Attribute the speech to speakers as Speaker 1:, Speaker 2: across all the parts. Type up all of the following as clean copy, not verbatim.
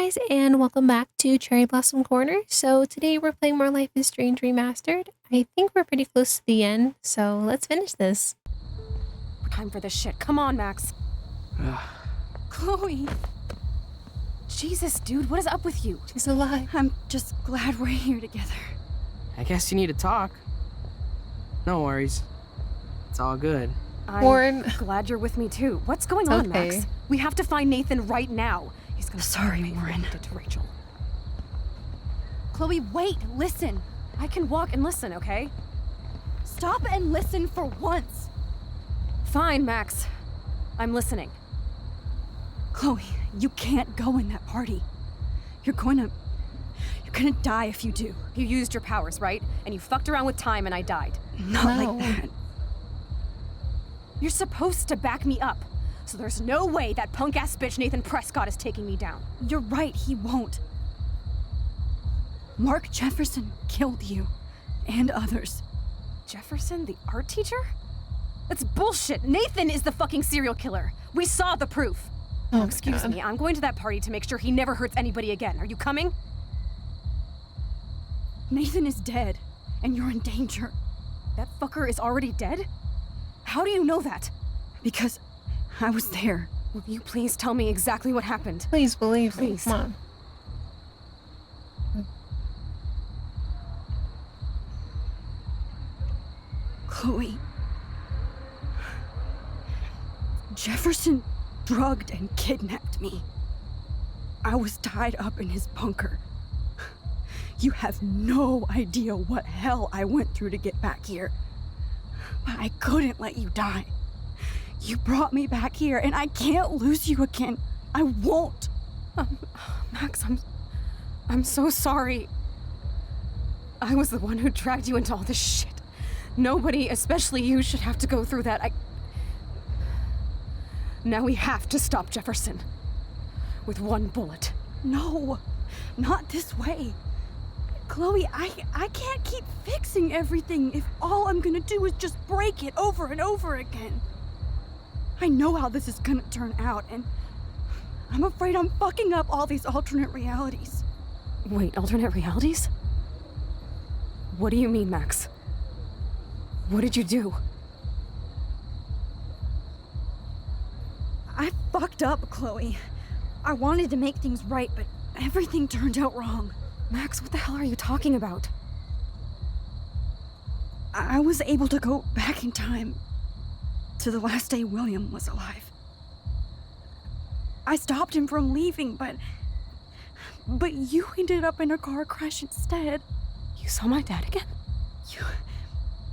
Speaker 1: guys, and welcome back to Cherry Blossom Corner. So today we're playing more Life is Strange Remastered. I think we're pretty close to the end, so let's finish this.
Speaker 2: Time for this shit. Come on, Max. Chloe. Jesus, dude, what is up with you?
Speaker 1: She's alive.
Speaker 3: I'm just glad we're here together.
Speaker 4: I guess you need to talk. No worries. It's all good.
Speaker 1: Warren.
Speaker 2: I'm glad you're with me too. What's going on,
Speaker 1: okay.
Speaker 2: Max? We have to find Nathan right now. He's gonna
Speaker 3: Sorry, Warren.
Speaker 2: to Rachel. Chloe, wait, listen. I can walk and listen, okay?
Speaker 3: Stop and listen for once.
Speaker 2: Fine, Max. I'm listening.
Speaker 3: Chloe, you can't go in that party. You're gonna die if you do.
Speaker 2: You used your powers, right? And you fucked around with time and I died.
Speaker 3: Not
Speaker 1: No.
Speaker 3: like that.
Speaker 2: You're supposed to back me up. So there's no way that punk-ass bitch Nathan Prescott is taking me down.
Speaker 3: You're right, he won't. Mark Jefferson killed you. And others.
Speaker 2: Jefferson, the art teacher? That's bullshit. Nathan is the fucking serial killer. We saw the proof.
Speaker 1: Oh,
Speaker 2: Excuse
Speaker 1: God.
Speaker 2: me, I'm going to that party to make sure he never hurts anybody again. Are you coming?
Speaker 3: Nathan is dead, and you're in danger.
Speaker 2: That fucker is already dead? How do you know that?
Speaker 3: Because I was there.
Speaker 2: Will you please tell me exactly what happened?
Speaker 1: Please believe me.
Speaker 2: Please.
Speaker 1: Come on.
Speaker 3: Chloe. Jefferson drugged and kidnapped me. I was tied up in his bunker. You have no idea what hell I went through to get back here. But I couldn't let you die. You brought me back here, and I can't lose you again. I won't.
Speaker 2: Max, I'm so sorry. I was the one who dragged you into all this shit. Nobody, especially you, should have to go through that. Now we have to stop Jefferson. With one bullet.
Speaker 3: No, not this way. Chloe, I can't keep fixing everything if all I'm gonna do is just break it over and over again. I know how this is gonna turn out, and I'm afraid I'm fucking up all these alternate realities.
Speaker 2: Wait, alternate realities? What do you mean, Max? What did you do?
Speaker 3: I fucked up, Chloe. I wanted to make things right, but everything turned out wrong.
Speaker 2: Max, what the hell are you talking about?
Speaker 3: I was able to go back in time to the last day William was alive. I stopped him from leaving, but you ended up in a car crash instead.
Speaker 2: You saw my dad again?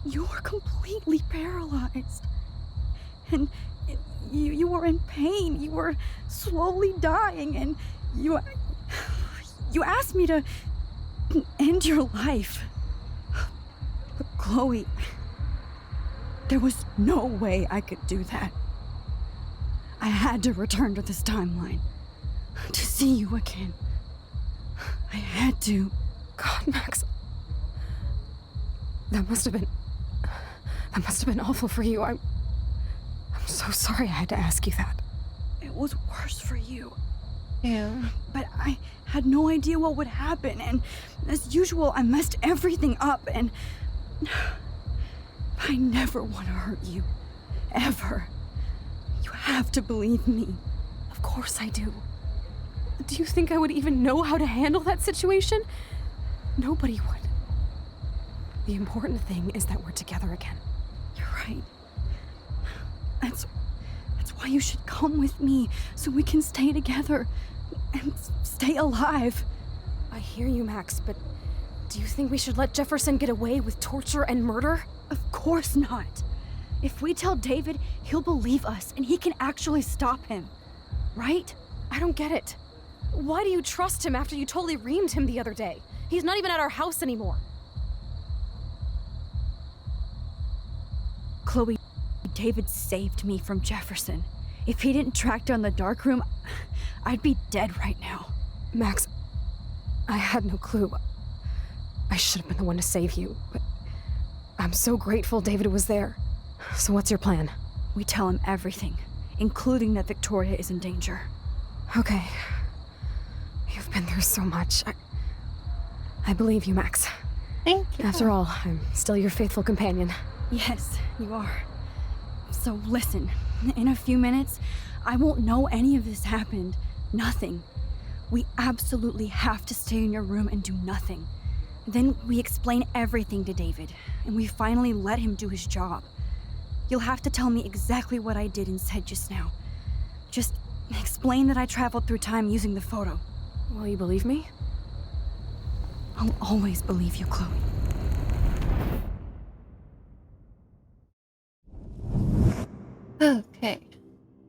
Speaker 3: You were completely paralyzed. And you were in pain. You were slowly dying, and you asked me to end your life. But Chloe, there was no way I could do that. I had to return to this timeline to see you again. I had to.
Speaker 2: God, Max. That must have been awful for you. I'm so sorry I had to ask you that.
Speaker 3: It was worse for you.
Speaker 1: Yeah.
Speaker 3: But I had no idea what would happen, and as usual, I messed everything up, and I never want to hurt you. Ever. You have to believe me.
Speaker 2: Of course I do. Do you think I would even know how to handle that situation? Nobody would. The important thing is that we're together again.
Speaker 3: You're right. That's why you should come with me, so we can stay together and stay alive.
Speaker 2: I hear you, Max, but do you think we should let Jefferson get away with torture and murder?
Speaker 3: Of course not. If we tell David, he'll believe us, and he can actually stop him. Right?
Speaker 2: I don't get it. Why do you trust him after you totally reamed him the other day? He's not even at our house anymore.
Speaker 3: Chloe, David saved me from Jefferson. If he didn't track down the darkroom, I'd be dead right now.
Speaker 2: Max, I had no clue. I should have been the one to save you, but I'm so grateful David was there. So what's your plan?
Speaker 3: We tell him everything, including that Victoria is in danger.
Speaker 2: Okay. You've been through so much. I believe you, Max.
Speaker 1: Thank you.
Speaker 2: After all, I'm still your faithful companion.
Speaker 3: Yes, you are. So listen, in a few minutes, I won't know any of this happened. Nothing. We absolutely have to stay in your room and do nothing. Then we explain everything to David, and we finally let him do his job. You'll have to tell me exactly what I did and said just now. Just explain that I traveled through time using the photo.
Speaker 2: Will you believe me?
Speaker 3: I'll always believe you, Chloe.
Speaker 1: Okay.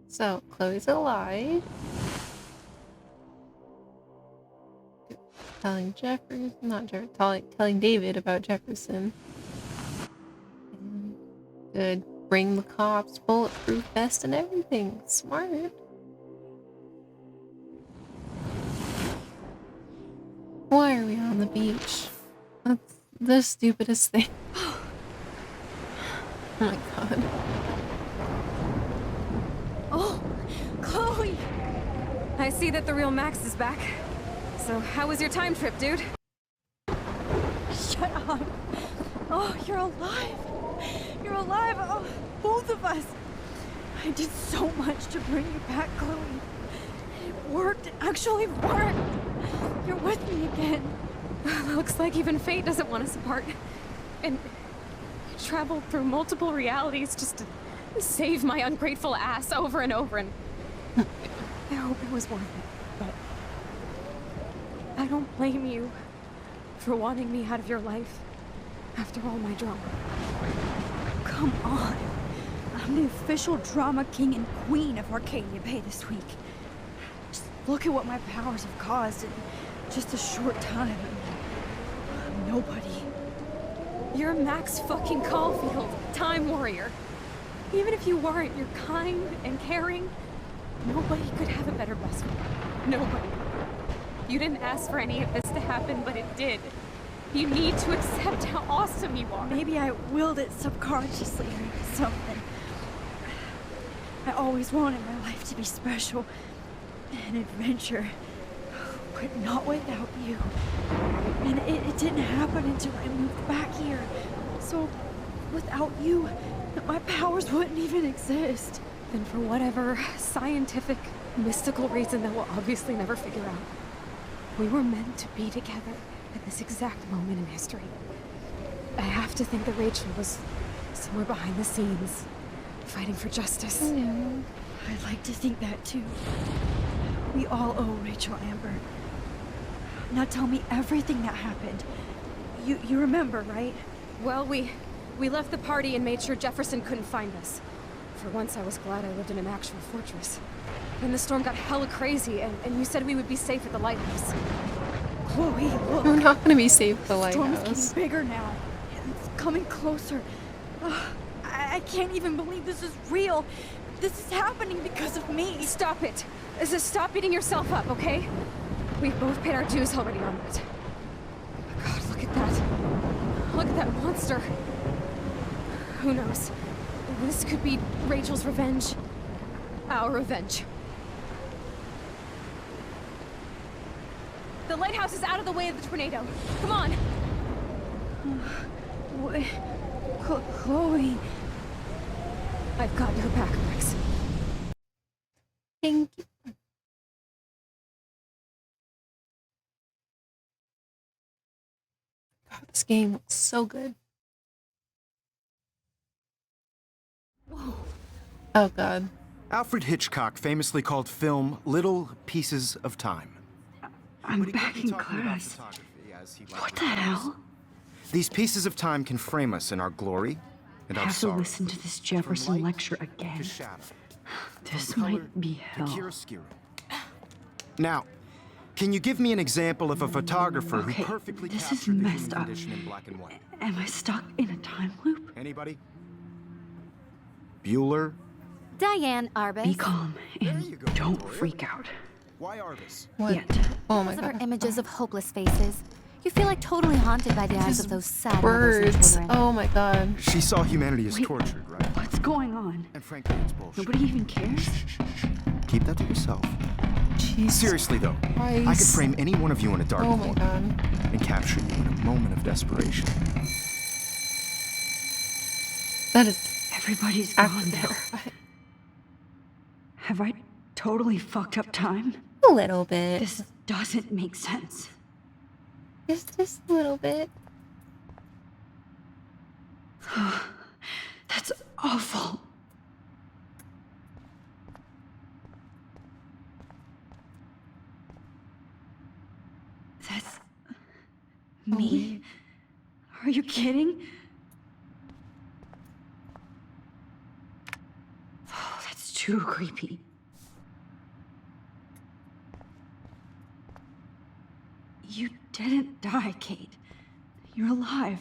Speaker 1: So, Chloe's alive. Telling telling David about Jefferson. And good. Bring the cops, bulletproof vest and everything. Smart. Why are we on the beach? That's the stupidest thing. Oh my god.
Speaker 2: Oh, Chloe! I see that the real Max is back. So, how was your time trip, dude?
Speaker 3: Shut up. Oh, you're alive. You're alive. Oh, both of us. I did so much to bring you back, Chloe. It worked. It actually worked. You're with me again.
Speaker 2: Looks like even fate doesn't want us apart. And I traveled through multiple realities just to save my ungrateful ass over and over, and I hope it was worth it, but I don't blame you for wanting me out of your life after all my drama.
Speaker 3: Come on. I'm the official drama king and queen of Arcadia Bay this week. Just look at what my powers have caused in just a short time. I'm nobody.
Speaker 2: You're Max fucking Caulfield, Time Warrior. Even if you weren't, you're kind and caring. Nobody could have a better best friend. Nobody. You didn't ask for any of this to happen, but it did. You need to accept how awesome you are.
Speaker 3: Maybe I willed it subconsciously or something. I always wanted my life to be special. An adventure. But not without you. And it didn't happen until I moved back here. So, without you, my powers wouldn't even exist.
Speaker 2: And for whatever scientific, mystical reason that we'll obviously never figure out, we were meant to be together at this exact moment in history. I have to think that Rachel was somewhere behind the scenes, fighting for justice.
Speaker 3: I'd like to think that too. We all owe Rachel Amber. Now tell me everything that happened. You remember, right?
Speaker 2: Well, we left the party and made sure Jefferson couldn't find us. For once, I was glad I lived in an actual fortress. Then the storm got hella crazy, and you said we would be safe at the lighthouse.
Speaker 3: Chloe, look.
Speaker 1: We're not gonna be safe at the
Speaker 3: The storm's
Speaker 1: lighthouse.
Speaker 3: getting bigger now. It's coming closer. I can't even believe this is real. This is happening because of me.
Speaker 2: Stop it! Stop beating yourself up, okay? We've both paid our dues already on that. God, look at that. Look at that monster. Who knows? This could be Rachel's revenge. Our revenge. The lighthouse is out of the way of the tornado. Come on!
Speaker 3: Wait, Chloe.
Speaker 2: I've got your back, Max.
Speaker 1: Thank you. God, this game looks so good.
Speaker 3: Whoa.
Speaker 1: Oh god.
Speaker 5: Alfred Hitchcock famously called film little pieces of time.
Speaker 3: I'm
Speaker 5: But he
Speaker 3: back
Speaker 5: couldn't
Speaker 3: in
Speaker 5: talk about
Speaker 3: class.
Speaker 5: photography as he liked
Speaker 3: What
Speaker 5: to
Speaker 3: the
Speaker 5: do.
Speaker 3: hell?
Speaker 5: These pieces of time can frame us in our glory and
Speaker 3: I
Speaker 5: our
Speaker 3: have to
Speaker 5: sorrow.
Speaker 3: listen to this
Speaker 5: From
Speaker 3: Jefferson
Speaker 5: light
Speaker 3: lecture
Speaker 5: to
Speaker 3: again.
Speaker 5: shadow,
Speaker 3: This
Speaker 5: from color
Speaker 3: might be
Speaker 5: to
Speaker 3: hell.
Speaker 5: chiaroscuro. Now, can you give me an example of a photographer
Speaker 3: Okay,
Speaker 5: who perfectly
Speaker 3: this is
Speaker 5: captured the
Speaker 3: messed
Speaker 5: human
Speaker 3: up.
Speaker 5: condition in black and white?
Speaker 3: Am I stuck in a time loop?
Speaker 5: Anybody? Bueller?
Speaker 6: Diane Arbus.
Speaker 3: Be calm
Speaker 5: There
Speaker 3: and
Speaker 5: you go,
Speaker 3: don't
Speaker 5: Victoria.
Speaker 3: freak out.
Speaker 5: Why Arbus?
Speaker 1: What?
Speaker 3: Yet.
Speaker 1: Oh my
Speaker 6: Because of her
Speaker 1: god.
Speaker 6: images of hopeless faces. You feel like totally haunted by the eyes of those sad mothers and
Speaker 1: Words.
Speaker 6: children.
Speaker 1: Oh my god.
Speaker 5: She saw humanity as
Speaker 3: Wait.
Speaker 5: tortured, right?
Speaker 3: What's going on?
Speaker 5: And frankly, it's bullshit.
Speaker 3: Nobody even cares?
Speaker 5: Keep that to yourself.
Speaker 1: Jesus
Speaker 5: Seriously, though, I could
Speaker 1: Christ.
Speaker 5: frame any one of you in a dark
Speaker 1: Oh my
Speaker 5: corner
Speaker 1: god.
Speaker 5: and capture you in a moment of desperation.
Speaker 1: That is
Speaker 3: Everybody's
Speaker 1: actually
Speaker 3: gone now.
Speaker 1: terrifying.
Speaker 3: Have I totally fucked up time?
Speaker 1: A little bit.
Speaker 3: This doesn't make sense.
Speaker 1: Just a little bit.
Speaker 3: That's awful. That's me? Are you kidding? Oh, that's too creepy. You didn't die, Kate. You're alive.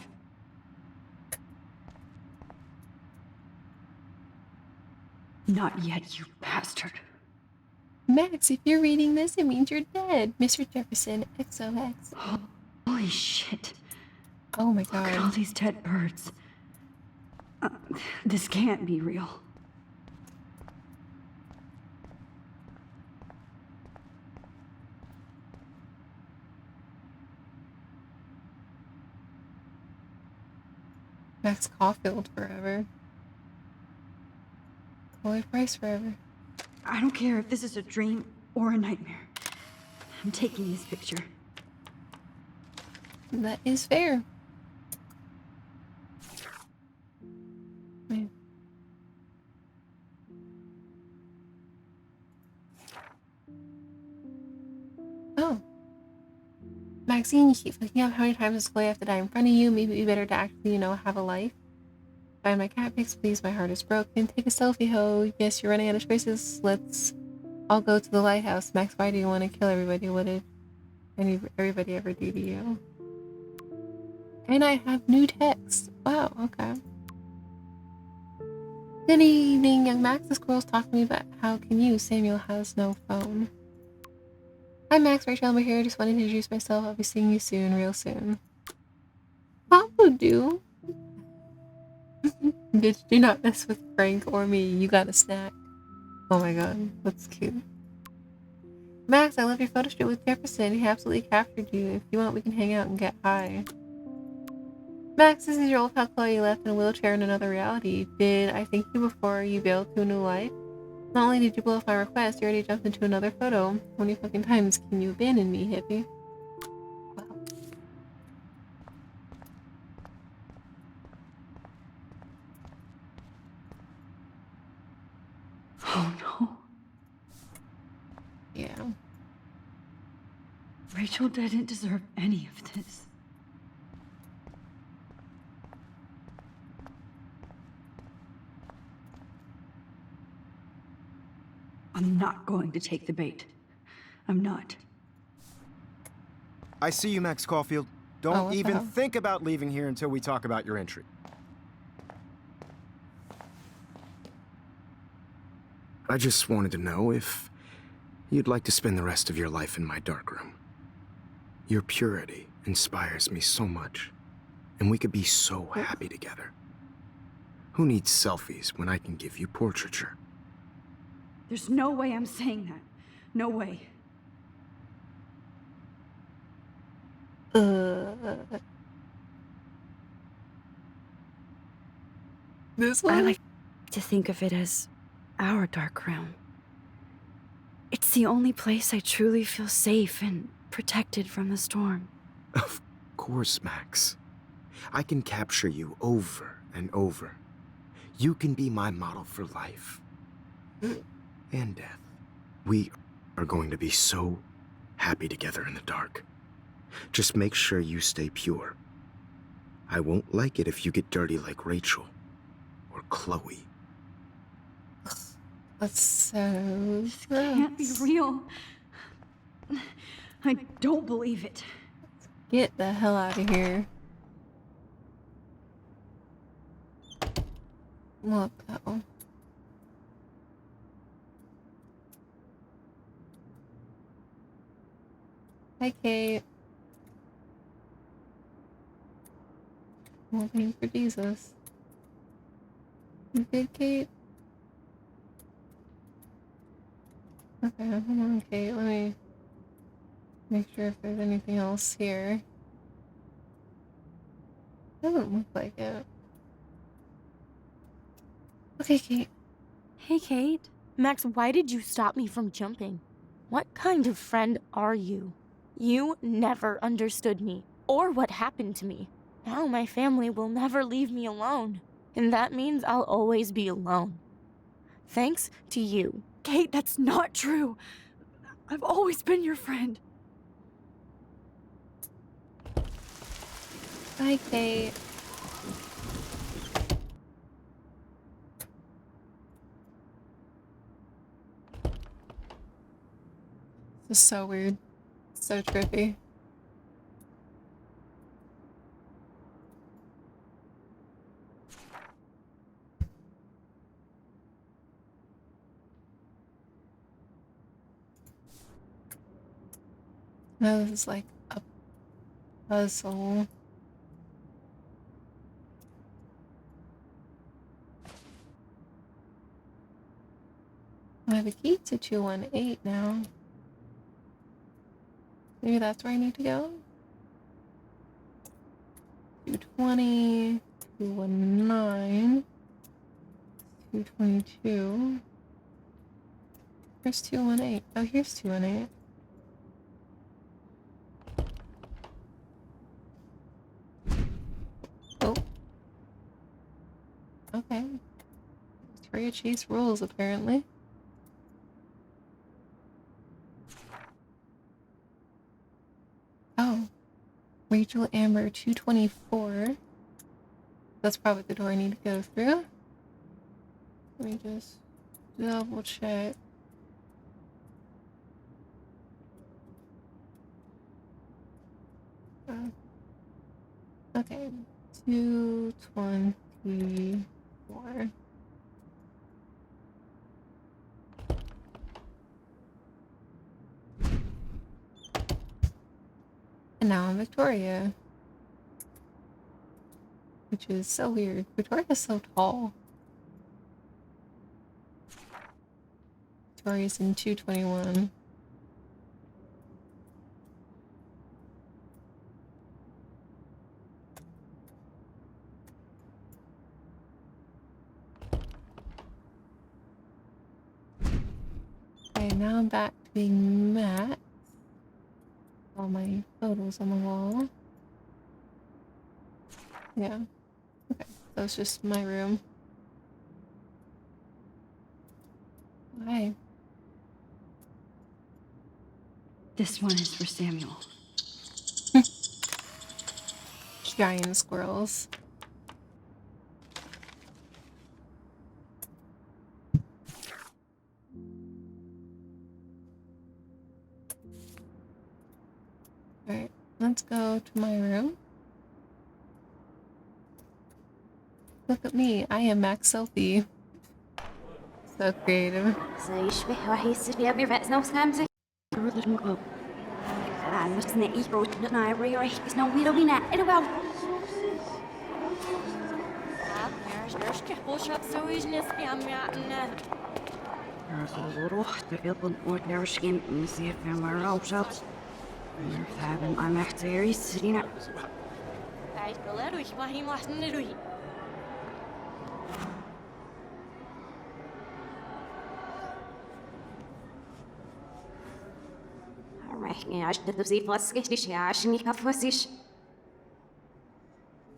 Speaker 3: Not yet, you bastard.
Speaker 1: Max, if you're reading this, it means you're dead. Mr. Jefferson, XOX.
Speaker 3: Holy shit.
Speaker 1: Oh my
Speaker 3: Look at all
Speaker 1: god.
Speaker 3: these dead birds. This can't be real.
Speaker 1: Max Caulfield forever. Chloe Price forever.
Speaker 3: I don't care if this is a dream or a nightmare. I'm taking this picture.
Speaker 1: That is fair. Man. Oh. Maxine, you keep looking up. How many times does Chloe have to die in front of you? Maybe it'd be better to actually, have a life. Find my cat pics, please. My heart is broken. Take a selfie, ho. Yes, you're running out of choices. Let's all go to the lighthouse. Max, why do you want to kill everybody? What did everybody ever do to you? And I have new text. Wow, okay. Good evening, young Max. The squirrels talk to me, but how can you? Samuel has no phone. Hi, Max. Rachel, I'm here. Just wanted to introduce myself. I'll be seeing you soon, real soon. Papa do. Bitch, do not mess with Frank or me. You got a snack. Oh my god, that's cute. Max, I love your photo shoot with Jefferson. He absolutely captured you. If you want, we can hang out and get high. Max, this is your old pal Chloe. You left in a wheelchair in another reality. Did I thank you before you bailed to a new life? Not only did you blow off my request, you already jumped into another photo. How many fucking times can you abandon me, hippie? Wow.
Speaker 3: Oh no.
Speaker 1: Yeah.
Speaker 3: Rachel didn't deserve any of this. I'm not going to take the bait. I'm not.
Speaker 5: I see you, Max Caulfield.
Speaker 1: Oh,
Speaker 5: Don't
Speaker 1: what the
Speaker 5: even
Speaker 1: hell?
Speaker 5: think about leaving here until we talk about your entry. I just wanted to know if you'd like to spend the rest of your life in my darkroom. Your purity inspires me so much, and we could be so happy together. Who needs selfies when I can give you portraiture?
Speaker 3: There's no way I'm saying that. No way.
Speaker 1: This one?
Speaker 3: I like to think of it as our dark realm. It's the only place I truly feel safe and protected from the storm.
Speaker 5: Of course, Max. I can capture you over and over. You can be my model for life. And death. We are going to be so happy together in the dark. Just make sure you stay pure. I won't like it if you get dirty like Rachel or Chloe.
Speaker 1: That's so
Speaker 3: Can't be
Speaker 1: gross.
Speaker 3: real. I don't believe it.
Speaker 1: Get the hell out of here. What the hell? Hi, Kate. Waiting for Jesus. You good, Kate? Okay, hold on, Kate. Let me make sure if there's anything else here. Doesn't look like it. Okay, Kate.
Speaker 7: Hey, Kate. Max, why did you stop me from jumping? What kind of friend are you? You never understood me, or what happened to me. Now my family will never leave me alone, and that means I'll always be alone. Thanks to you.
Speaker 3: Kate, that's not true. I've always been your friend.
Speaker 1: Bye, Kate. This is so weird. So trippy. No, this is like a puzzle. I have a key to 218 now. Maybe that's where I need to go? 220, 219, 222. Where's 218? Oh, here's 218. Oh. Okay. Victoria Chase rules, apparently. Oh. Rachel Amber 224. That's probably the door I need to go through. Let me just double check. Okay. 224. And now I'm Victoria. Which is so weird. Victoria's so tall. Victoria's in 221. Okay, now I'm back to being Matt. All my photos on the wall. Yeah. Okay, that was just my room. Hi.
Speaker 3: This one is for Samuel.
Speaker 1: Giant squirrels. Alright, let's go to my room. Look at me, I am Max Selfie. So creative.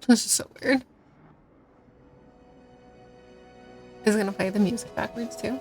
Speaker 1: This is so weird. Is it gonna play the music backwards too?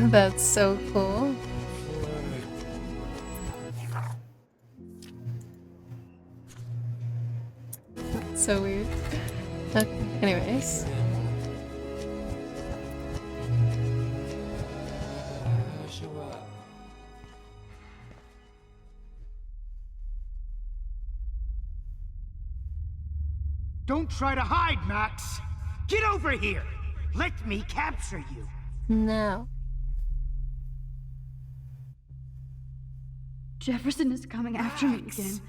Speaker 1: That's so cool. That's so weird. Okay, anyways.
Speaker 8: Don't try to hide, Max! Get over here! Let me capture you!
Speaker 1: No.
Speaker 3: Jefferson is coming after me again.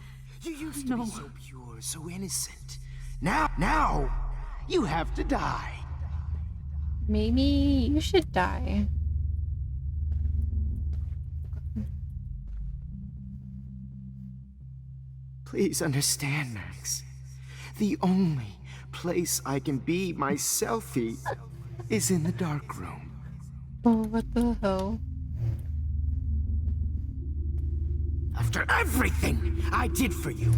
Speaker 5: You used to be so pure, so innocent. Now, you have to die.
Speaker 1: Maybe you should die.
Speaker 5: Please understand, Max. The only place I can be myself is in the dark room.
Speaker 1: Oh, what the hell?
Speaker 5: After everything I did for you,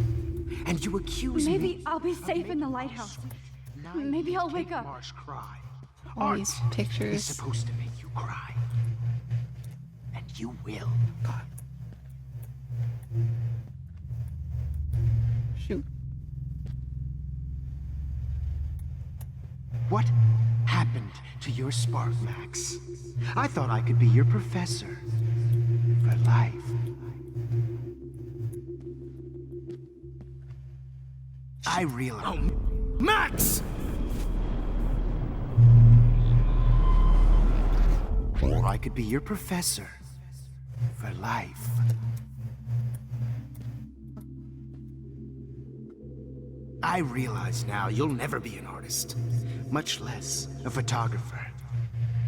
Speaker 5: and you accuse me.
Speaker 3: Maybe I'll be safe in the lighthouse. Maybe I'll wake up.
Speaker 5: Marsh cry.
Speaker 1: All these
Speaker 5: Art is
Speaker 1: pictures.
Speaker 5: supposed to make you cry, and you will.
Speaker 1: Shoot.
Speaker 5: What happened to your spark, Max? I thought I could be your professor for life. I realize. Oh, Max! Or I could be your professor for life. I realize now you'll never be an artist, much less a photographer.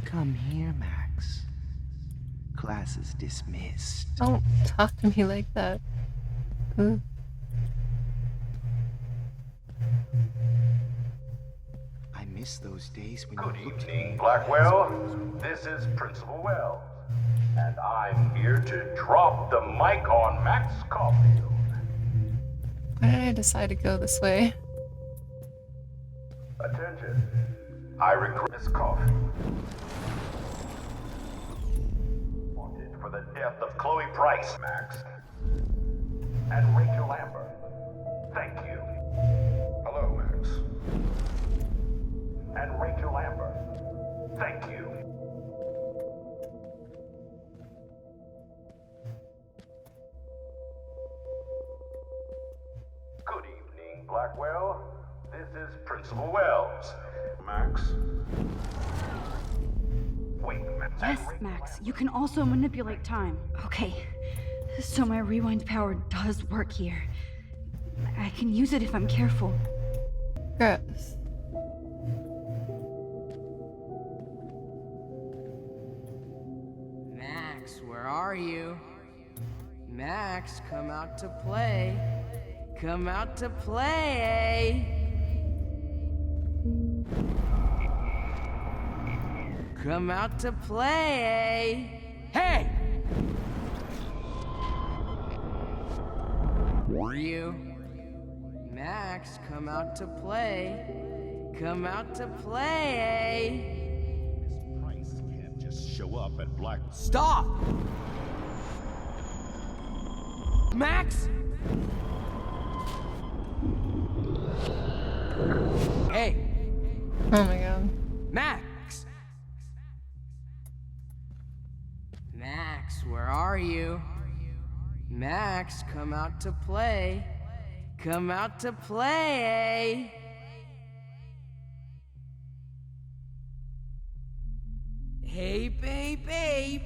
Speaker 5: Come here, Max. Class is dismissed.
Speaker 1: Don't talk to me like that. Ooh.
Speaker 5: I miss those days when
Speaker 9: Good
Speaker 5: you looked
Speaker 9: evening, Blackwell. This is Principal Wells, and I'm here to drop the mic on Max Caulfield.
Speaker 1: Why did I decide to go this way?
Speaker 9: Attention. I regret Miss Caulfield. Wanted for the death of Chloe Price, Max. And Rachel Lambert. Thank you. Hello, Max. And Rachel Lambert. Thank you. Good evening, Blackwell. This is Principal Wells. Max. Wait, Max.
Speaker 3: Yes, Max, you can also manipulate time. Okay, so my rewind power does work here. I can use it if I'm careful.
Speaker 1: Gross.
Speaker 4: Max, where are you? Max, come out to play. Come out to play. Come out to play. Hey! You? Max, come out to play. Come out to play.
Speaker 9: Miss Price can't just show up at Black.
Speaker 4: Stop! Max? Hey,
Speaker 1: Oh my god.
Speaker 4: Max! Max, where are you? Max, come out to play. Come out to play. Hey, babe.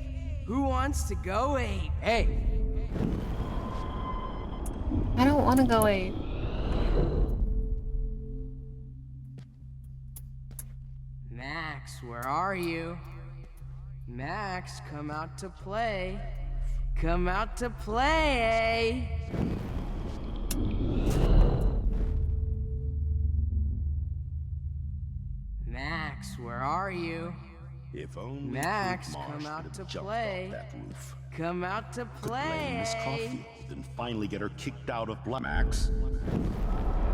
Speaker 4: Who wants to go ape? Hey.
Speaker 1: I don't want to go ape.
Speaker 4: Max, where are you? Max, come out to play. Come out to play. Max, where are you?
Speaker 9: If only
Speaker 4: Max,
Speaker 9: Marsh
Speaker 4: come out
Speaker 9: could
Speaker 4: to
Speaker 9: have jumped
Speaker 4: play.
Speaker 9: off that roof.
Speaker 4: Come out to
Speaker 9: Blame Miss
Speaker 4: play.
Speaker 9: Caulfield and finally get her kicked out of Max.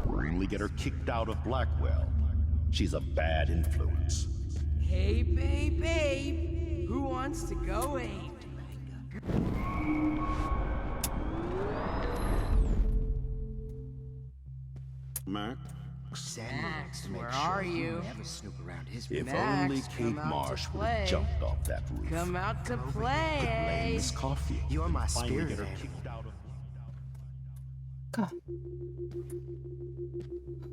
Speaker 9: Finally get her kicked out of Blackwell. She's a bad influence.
Speaker 4: Hey, babe. Who wants to go ape?
Speaker 10: Max?
Speaker 4: Max, where are you?
Speaker 5: Never snoop around his
Speaker 10: If
Speaker 4: Max,
Speaker 10: only Kate
Speaker 4: come out to
Speaker 10: Marsh would
Speaker 4: play.
Speaker 10: have jumped off that roof.
Speaker 4: Come out to
Speaker 10: Blame
Speaker 4: play.
Speaker 10: Miss Coffee.
Speaker 5: You're my
Speaker 10: Finally
Speaker 5: spirit
Speaker 10: get her
Speaker 5: animal.
Speaker 10: kicked out of.
Speaker 1: God.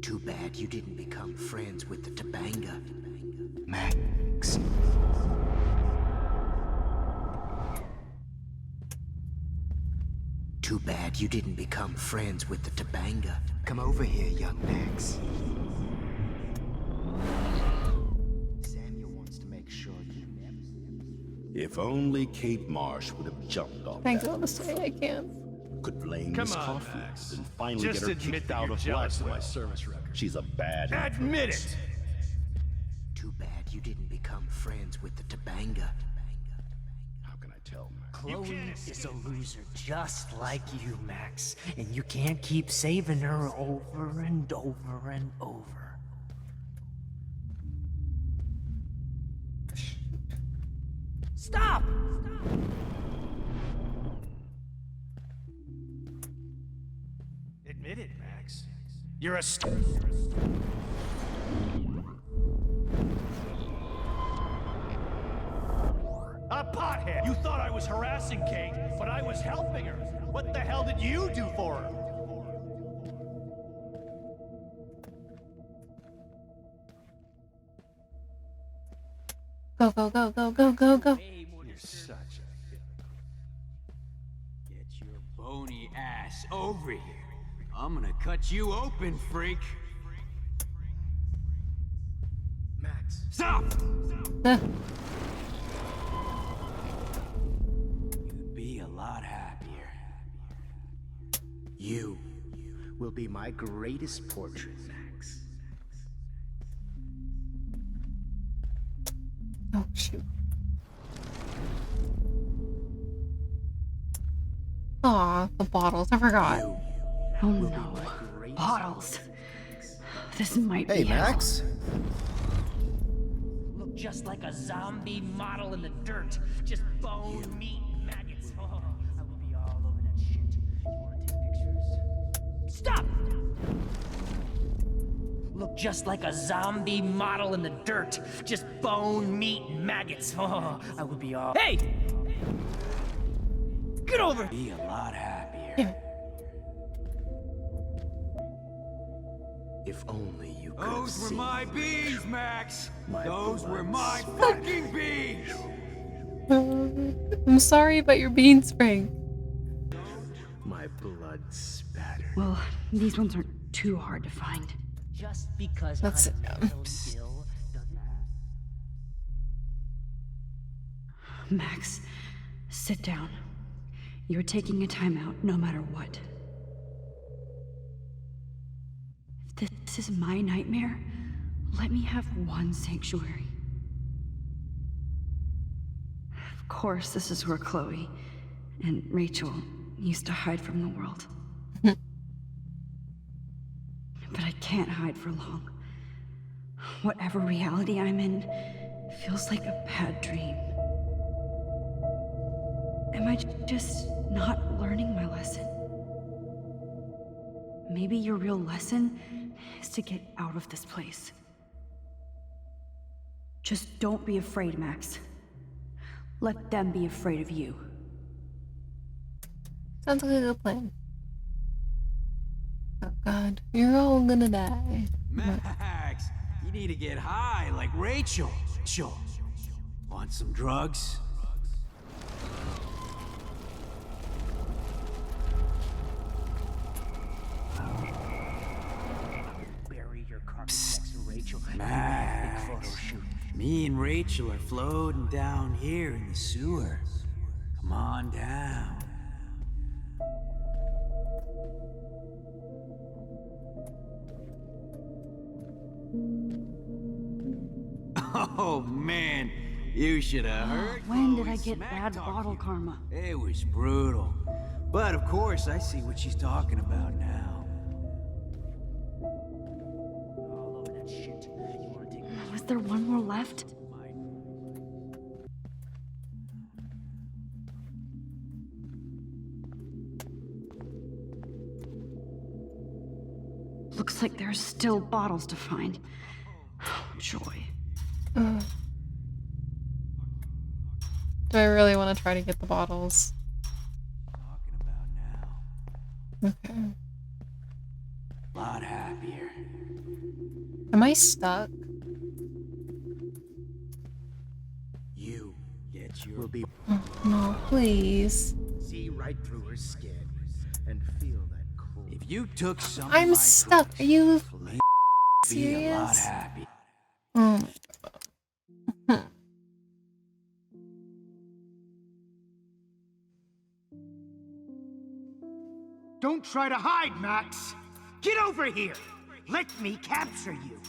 Speaker 5: Too bad you didn't become friends with the Topanga. Max. Too bad you didn't become friends with the Topanga. Come over here, young Max. Samuel wants to make sure you never...
Speaker 10: If only Kate Marsh would have jumped off
Speaker 1: I
Speaker 10: that
Speaker 1: gotta
Speaker 10: roof.
Speaker 1: say I can't.
Speaker 10: Could blame
Speaker 11: Come
Speaker 10: Miss
Speaker 11: on,
Speaker 10: Coffee
Speaker 11: Max.
Speaker 10: and finally
Speaker 11: Just
Speaker 10: get her
Speaker 11: admit
Speaker 10: kicked
Speaker 11: that
Speaker 10: out
Speaker 11: you're
Speaker 10: of
Speaker 11: jealous of my
Speaker 10: Blackwell.
Speaker 11: service record.
Speaker 10: She's a bad
Speaker 11: Admit
Speaker 10: influence.
Speaker 11: it!
Speaker 5: Too bad you didn't become friends with the Topanga.
Speaker 10: How can I tell, Max?
Speaker 12: Chloe is a loser just like you, Max. And you can't keep saving her over and over and over. Stop!
Speaker 11: Admit it, Max. You're a pothead! You thought I was harassing Kate, but I was helping her. What the hell did you do for her?
Speaker 1: Go, go, go, go, go, go, go.
Speaker 11: You're such a...
Speaker 4: Get your bony ass over here. I'm gonna cut you open, freak.
Speaker 5: Max.
Speaker 4: Stop!
Speaker 1: Uh,
Speaker 4: You'd be a lot happier.
Speaker 5: You will be my greatest portrait, Max.
Speaker 1: oh, shoot. Aw, the bottles. I forgot.
Speaker 3: Oh no. Bottles. This might
Speaker 5: Hey,
Speaker 3: be hell.
Speaker 5: Max.
Speaker 12: Look just like a zombie model in the dirt. Just bone, meat, maggots. Oh, I will be all over that shit. You wanna take pictures? Stop! Look just like a zombie model in the dirt. Just bone, meat, maggots. Oh, I would be all... Hey! Get over!
Speaker 4: Be a lot happier.
Speaker 1: Damn it.
Speaker 5: If only you could
Speaker 4: Those
Speaker 5: have
Speaker 4: were
Speaker 5: seen
Speaker 4: my bees, Max.
Speaker 5: My
Speaker 4: Those were
Speaker 5: blood
Speaker 4: my
Speaker 5: spattered.
Speaker 4: fucking bees.
Speaker 1: I'm sorry about your bean spring.
Speaker 5: my blood spattered.
Speaker 3: Well, these ones aren't too hard to find.
Speaker 12: Just because
Speaker 1: Let's sit
Speaker 12: I'm
Speaker 1: down.
Speaker 12: so ill doesn't...
Speaker 3: Max, sit down. You're taking a timeout no matter what. If this is my nightmare, let me have one sanctuary. Of course, this is where Chloe and Rachel used to hide from the world. But I can't hide for long. Whatever reality I'm in feels like a bad dream. Am I just not learning my lesson? Maybe your real lesson is to get out of this place. Just don't be afraid, Max. Let them be afraid of you.
Speaker 1: Sounds like a good plan. Oh god, you're all gonna die.
Speaker 4: Max, you need to get high like Rachel. Rachel, want some drugs?
Speaker 12: Bury your carcass next to Rachel.
Speaker 4: Max,
Speaker 12: Big photo shoot.
Speaker 4: me and Rachel are floating down here in the sewer. Come on down. Oh man, you should have heard.
Speaker 3: When did I
Speaker 4: Chloe
Speaker 3: get
Speaker 4: smack
Speaker 3: bad
Speaker 4: talk
Speaker 3: bottle
Speaker 4: you.
Speaker 3: karma?
Speaker 4: It was brutal. But of course, I see what she's talking about now.
Speaker 12: All over that shit. You wanna take pictures?
Speaker 3: Was there one more left? Looks like there's still bottles to find. Oh, joy.
Speaker 1: Do I really want to try to get the bottles?
Speaker 12: Talking about now.
Speaker 1: Okay.
Speaker 12: A lot happier.
Speaker 1: Am I stuck?
Speaker 5: You will be
Speaker 1: Oh, no, please.
Speaker 5: see right through her skin and feel that cold.
Speaker 12: If you took some
Speaker 1: I'm
Speaker 12: of my
Speaker 1: stuck.
Speaker 12: goods,
Speaker 1: Are you
Speaker 12: you'd be a lot
Speaker 1: serious?
Speaker 12: happy.
Speaker 1: Oh my god.
Speaker 8: Don't try to hide, Max! Get over here! Let me capture you!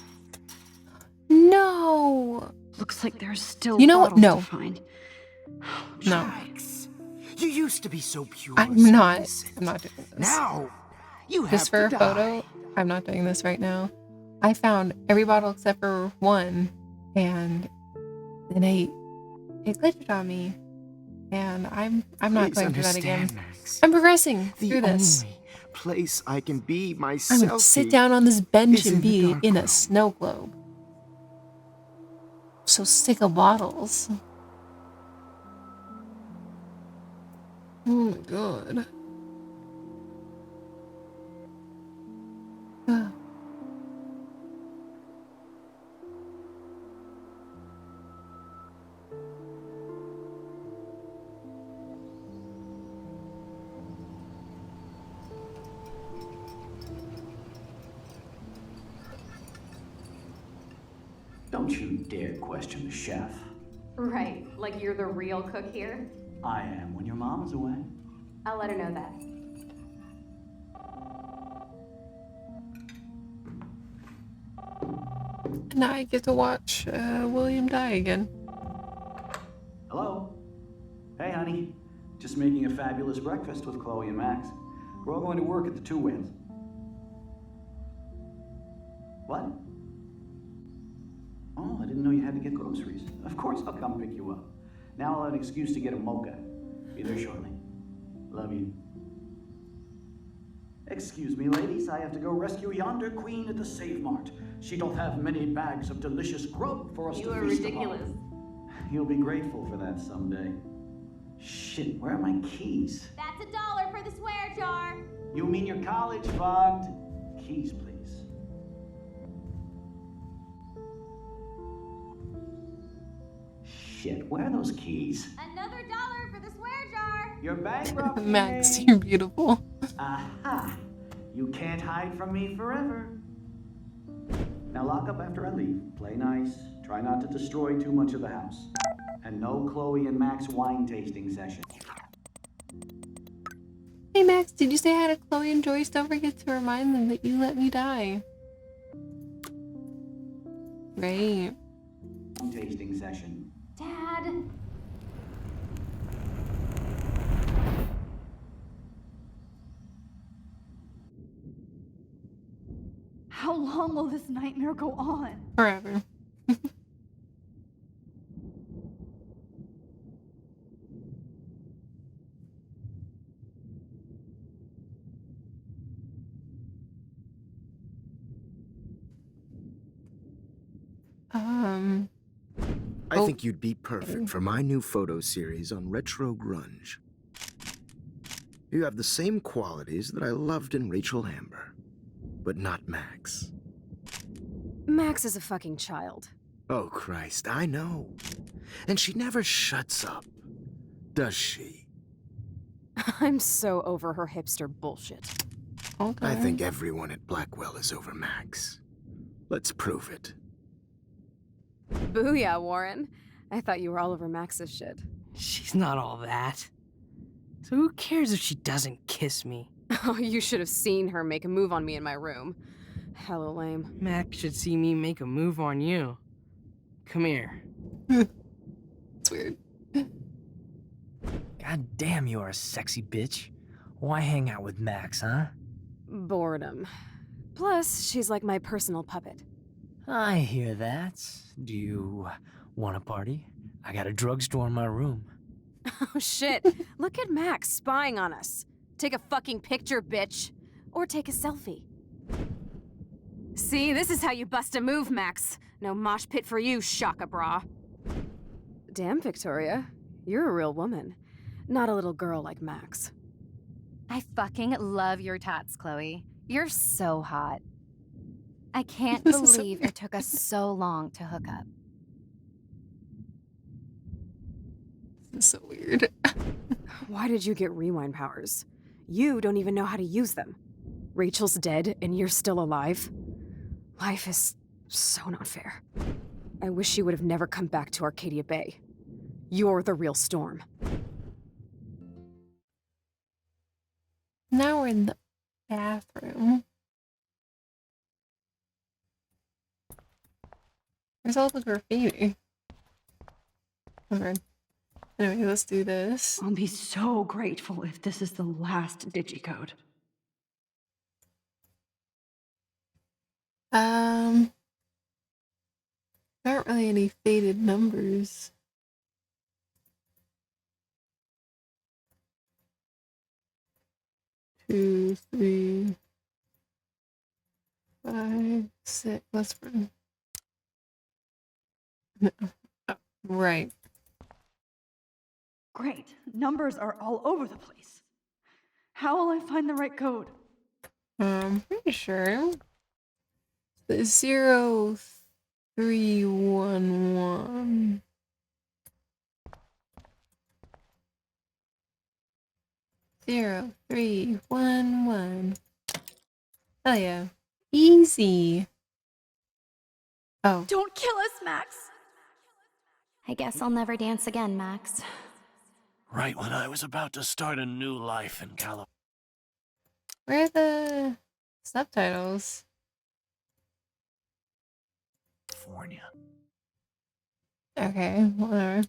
Speaker 1: No.
Speaker 3: Looks like there's still
Speaker 1: You know what?
Speaker 3: bottles
Speaker 1: No.
Speaker 3: to find.
Speaker 1: No.
Speaker 5: Max, you used to be so pure.
Speaker 1: I'm
Speaker 5: so
Speaker 1: not.
Speaker 5: innocent.
Speaker 1: I'm not doing this.
Speaker 5: Now, you have
Speaker 1: Just for
Speaker 5: to
Speaker 1: a
Speaker 5: die.
Speaker 1: photo, I'm not doing this right now. I found every bottle except for one, and then it glitched on me, and I'm not
Speaker 5: Please
Speaker 1: going through that again.
Speaker 5: understand, Max.
Speaker 1: I'm progressing
Speaker 5: The
Speaker 1: through this.
Speaker 5: only place I can be
Speaker 1: I'm
Speaker 5: myself.
Speaker 1: gonna sit down on this bench
Speaker 5: is
Speaker 1: and
Speaker 5: in the
Speaker 1: be
Speaker 5: dark
Speaker 1: in a
Speaker 5: room.
Speaker 1: snow globe. So sick of bottles. Oh my god. Ah.
Speaker 12: Don't you dare question the chef.
Speaker 2: Right, like you're the real cook here?
Speaker 12: I am when your mom is away.
Speaker 2: I'll let her know that.
Speaker 1: Now I get to watch William die again.
Speaker 13: Hello? Hey, honey. Just making a fabulous breakfast with Chloe and Max. We're all going to work at the Two Winds. What? Oh, I didn't know you had to get groceries. Of course I'll come pick you up. Now I'll have an excuse to get a mocha. Be there shortly. Love you. Excuse me, ladies. I have to go rescue yonder queen at the Save Mart. She doth have many bags of delicious grub for us to feast upon.
Speaker 2: You are ridiculous.
Speaker 13: You'll be grateful for that someday. Shit, where are my keys?
Speaker 2: That's $1 for the swear jar.
Speaker 13: You mean your college fogged? Keys, please. Shit, where are those keys?
Speaker 2: Another $1 for the swear jar.
Speaker 13: You're bankrupt.
Speaker 1: Max,
Speaker 13: Jane.
Speaker 1: you're beautiful.
Speaker 13: Aha! You can't hide from me forever. Now lock up after I leave. Play nice. Try not to destroy too much of the house. And no Chloe and Max wine tasting session.
Speaker 1: Hey Max, did you say hi to Chloe and Joyce? Don't forget to remind them that you let me die. Great.
Speaker 13: Wine tasting session.
Speaker 2: Dad.
Speaker 3: How long will this nightmare go on?
Speaker 1: Forever.
Speaker 5: I think you'd be perfect for my new photo series on retro grunge. You have the same qualities that I loved in Rachel Amber, but not Max.
Speaker 14: Max is a fucking child.
Speaker 5: Oh, Christ, I know. And she never shuts up, does she?
Speaker 14: I'm so over her hipster bullshit.
Speaker 1: Okay.
Speaker 5: I think everyone at Blackwell is over Max. Let's prove it.
Speaker 14: Booyah, Warren. I thought you were all over Max's shit.
Speaker 4: She's not all that. So who cares if she doesn't kiss me?
Speaker 14: Oh, you should have seen her make a move on me in my room. Hella lame.
Speaker 4: Max should see me make a move on you. Come here.
Speaker 1: It's weird.
Speaker 12: God damn, you are a sexy bitch. Why hang out with Max, huh?
Speaker 14: Boredom. Plus, she's like my personal puppet.
Speaker 12: I hear that. Do you want a party? I got a drugstore in my room.
Speaker 14: Oh shit, look at Max spying on us. Take a fucking picture, bitch. Or take a selfie. See, this is how you bust a move, Max. No mosh pit for you, Shaka Bra. Damn, Victoria. You're a real woman. Not a little girl like Max.
Speaker 6: I fucking love your tats, Chloe. You're so hot. I can't
Speaker 1: This is so
Speaker 6: believe it took us so long to hook up.
Speaker 1: This is so weird.
Speaker 14: Why did you get rewind powers? You don't even know how to use them. Rachel's dead and you're still alive. Life is so not fair. I wish you would have never come back to Arcadia Bay. You're the real Storm.
Speaker 1: Now we're in the bathroom. Where's all the graffiti? Okay. Anyway, let's do this.
Speaker 3: I'll be so grateful if this is the last digicode.
Speaker 1: There aren't really any faded numbers. Two, three, 5, 6. Let's run. No. Oh, right.
Speaker 3: Great. Numbers are all over the place. How will I find the right code?
Speaker 1: I'm pretty sure. The 0311. 0311. Oh yeah. Easy. Oh.
Speaker 3: Don't kill us, Max!
Speaker 6: I guess I'll never dance again, Max.
Speaker 11: Right when I was about to start a new life in California.
Speaker 1: Where are the subtitles? Okay, whatever.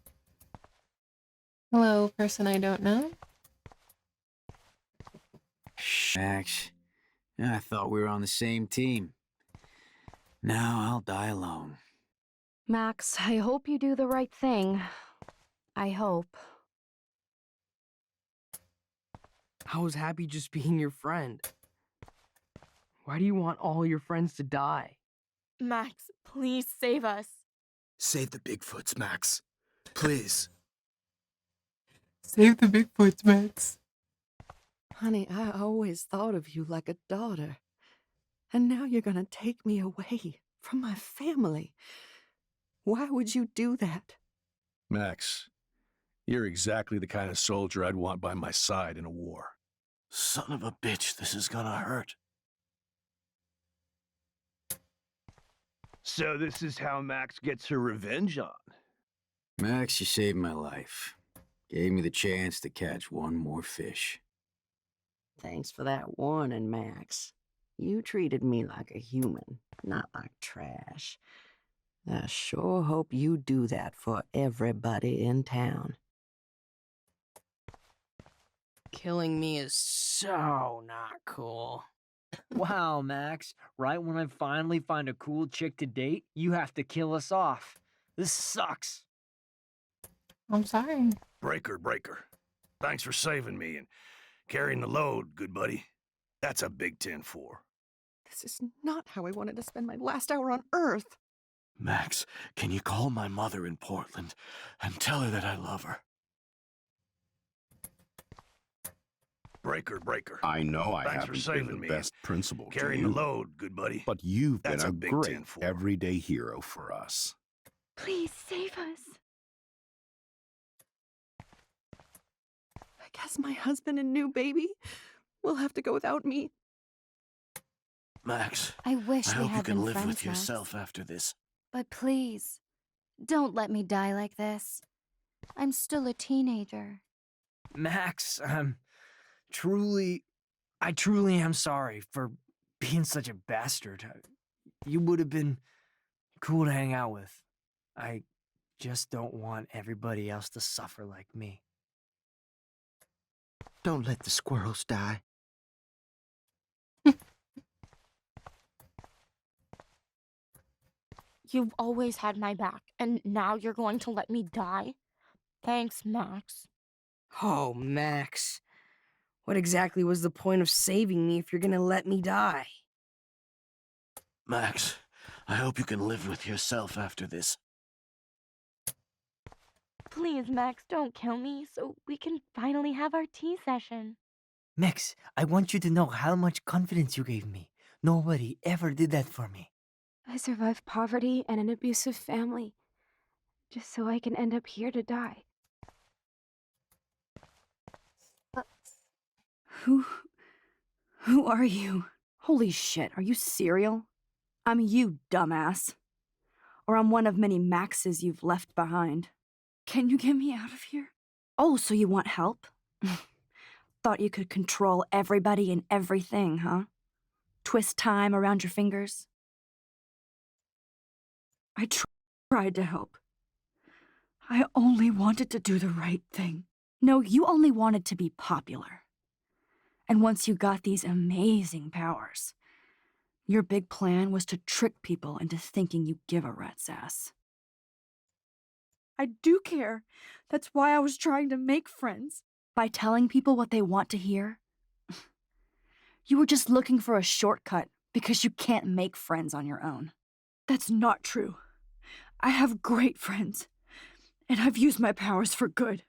Speaker 1: Hello, person I don't know.
Speaker 15: Max, I thought we were on the same team. Now I'll die alone.
Speaker 6: Max, I hope you do the right thing. I hope.
Speaker 4: I was happy just being your friend. Why do you want all your friends to die?
Speaker 7: Max, please save us.
Speaker 5: Save the Bigfoots, Max. Please.
Speaker 1: Save the Bigfoots, Max.
Speaker 4: Honey, I always thought of you like a daughter. And now you're gonna take me away from my family. Why would you do that?
Speaker 11: Max, you're exactly the kind of soldier I'd want by my side in a war. Son of a bitch, this is gonna hurt.
Speaker 16: So this is how Max gets her revenge on.
Speaker 15: Max, you saved my life. Gave me the chance to catch one more fish.
Speaker 4: Thanks for that warning, Max. You treated me like a human, not like trash. I sure hope you do that for everybody in town. Killing me is so not cool.
Speaker 12: Wow, Max. Right when I finally find a cool chick to date, you have to kill us off. This sucks.
Speaker 1: I'm sorry.
Speaker 11: Breaker. Thanks for saving me and carrying the load, good buddy. That's a big 10-4.
Speaker 4: This is not how I wanted to spend my last hour on Earth.
Speaker 11: Max, can you call my mother in Portland and tell her that I love her? Breaker.
Speaker 10: I know I
Speaker 11: Thanks for
Speaker 10: haven't
Speaker 11: saving
Speaker 10: been the
Speaker 11: me.
Speaker 10: best principal to
Speaker 11: Carrying
Speaker 10: you,
Speaker 11: the load, good buddy.
Speaker 10: but you've
Speaker 11: That's
Speaker 10: been
Speaker 11: a
Speaker 10: a
Speaker 11: big
Speaker 10: great
Speaker 11: 10-4.
Speaker 10: everyday hero for us.
Speaker 3: Please save us.
Speaker 4: I guess my husband and new baby will have to go without me.
Speaker 11: Max,
Speaker 6: I wish
Speaker 11: I
Speaker 6: we
Speaker 11: hope you
Speaker 6: had
Speaker 11: can
Speaker 6: been
Speaker 11: live
Speaker 6: friends,
Speaker 11: with yourself
Speaker 6: Max.
Speaker 11: after this.
Speaker 6: But please, don't let me die like this. I'm still a teenager.
Speaker 12: Max, I truly am sorry for being such a bastard. You would have been cool to hang out with. I just don't want everybody else to suffer like me.
Speaker 5: Don't let the squirrels die.
Speaker 7: You've always had my back, and now you're going to let me die? Thanks, Max.
Speaker 4: Oh, Max. What exactly was the point of saving me if you're gonna let me die?
Speaker 11: Max, I hope you can live with yourself after this.
Speaker 7: Please, Max, don't kill me so we can finally have our tea session.
Speaker 12: Max, I want you to know how much confidence you gave me. Nobody ever did that for me.
Speaker 14: I survived poverty and an abusive family, just so I can end up here to die.
Speaker 3: Who are you? Holy shit, are you serial? I'm you, dumbass. Or I'm one of many Maxes you've left behind. Can you get me out of here? Oh, so you want help? Thought you could control everybody and everything, huh? Twist time around your fingers? I tried to help. I only wanted to do the right thing. No, you only wanted to be popular. And once you got these amazing powers, your big plan was to trick people into thinking you give a rat's ass. I do care. That's why I was trying to make friends. By telling people what they want to hear? You were just looking for a shortcut because you can't make friends on your own. That's not true. I have great friends, and I've used my powers for good.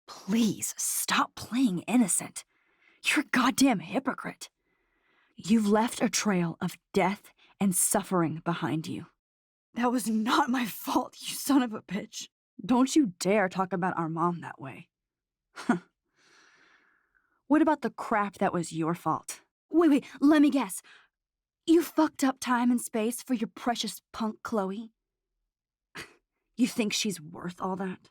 Speaker 3: Please, stop playing innocent. You're a goddamn hypocrite. You've left a trail of death and suffering behind you. That was not my fault, you son of a bitch. Don't you dare talk about our mom that way. What about the crap that was your fault? Wait, let me guess. You fucked up time and space for your precious punk Chloe? You think she's worth all that?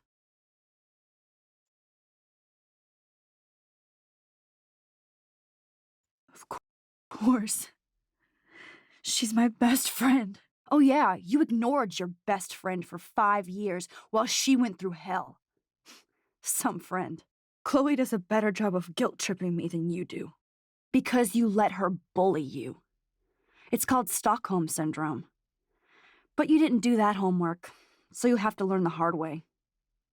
Speaker 3: Of course. She's my best friend. Oh yeah, you ignored your best friend for 5 years while she went through hell. Some friend. Chloe does a better job of guilt-tripping me than you do. Because you let her bully you. It's called Stockholm Syndrome. But you didn't do that homework, so you'll have to learn the hard way.